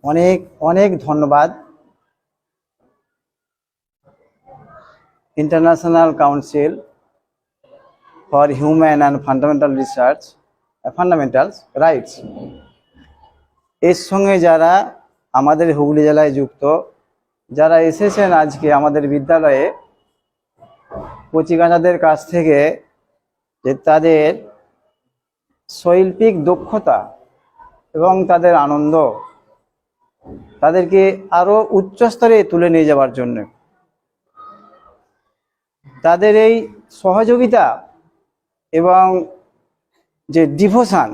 অনেক অনেক ধন্যবাদ international council for human and fundamentals rights এর সঙ্গে যারা আমাদের হুগলি জেলায় যুক্ত, যারা এসেছেন আজকে আমাদের বিদ্যালয়ে কচিকাঁচাদের কাছ থেকে যে তাদের শৈল্পিক দক্ষতা এবং তাদের আনন্দ তাদেরকে আরো উচ্চ স্তরে তুলে নিয়ে যাওয়ার জন্য তাদের এই সহযোগিতা এবং যে ডিভোশন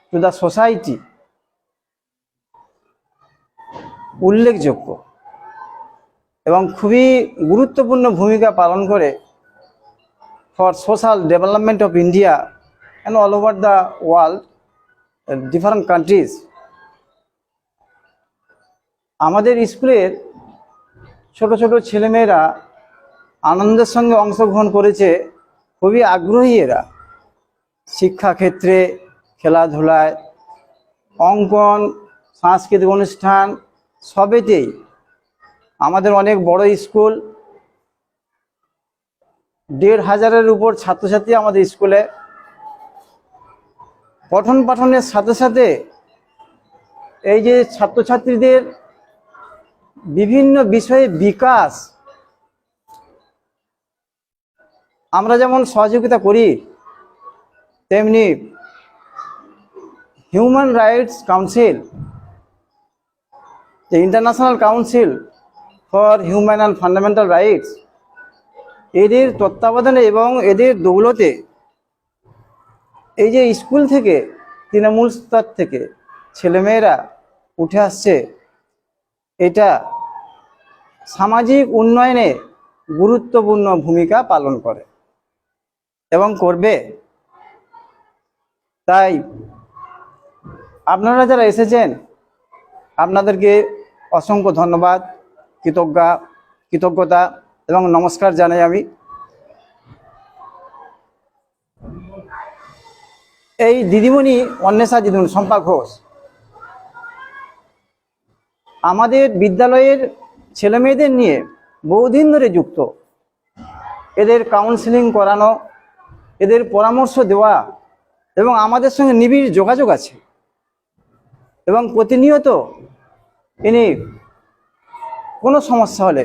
টু দ্য সোসাইটি উল্লেখযোগ্য এবং খুবই গুরুত্বপূর্ণ ভূমিকা পালন করে for social development of India and all over the world different countries. আমাদের স্কুলের ছোট ছোট ছেলেমেয়েরা আনন্দের সঙ্গে অংশগ্রহণ করেছে, খুবই আগ্রহী এরা শিক্ষাক্ষেত্রে, খেলাধুলায়, অঙ্কন, সাংস্কৃতিক অনুষ্ঠান সবেতেই। আমাদের অনেক বড় স্কুল, ১৫০০-এর উপর ছাত্রছাত্রী আমাদের স্কুলে। পঠন পাঠনের সাথে সাথে এই যে ছাত্রছাত্রীদের বিভিন্ন বিষয়ে বিকাশ, আমরা যেমন সহযোগিতা করি তেমনি হিউম্যান রাইটস কাউন্সিল, যে international council for human and fundamental rights, এদের তত্ত্বাবধানে এবং এদের দৌলতে এই যে স্কুল থেকে তৃণমূল স্তর থেকে ছেলেমেয়েরা উঠে আসছে, এটা সামাজিক উন্নয়নে গুরুত্বপূর্ণ ভূমিকা পালন করে এবং করবে। তাই আপনারা যারা এসেছেন আপনাদেরকে অসংখ্য ধন্যবাদ, কৃতজ্ঞতা এবং নমস্কার জানাই আমি। এই দিদিমণি অন্বেষা দিদিমণি শম্পা ঘোষ আমাদের বিদ্যালয়ের ছেলেমেয়েদের নিয়ে বহুদিন ধরে যুক্ত। এদের কাউন্সেলিং করানো, এদের পরামর্শ দেওয়া এবং আমাদের সঙ্গে নিবিড় যোগাযোগ আছে এবং প্রতিনিয়ত ইনি কোনো সমস্যা হলে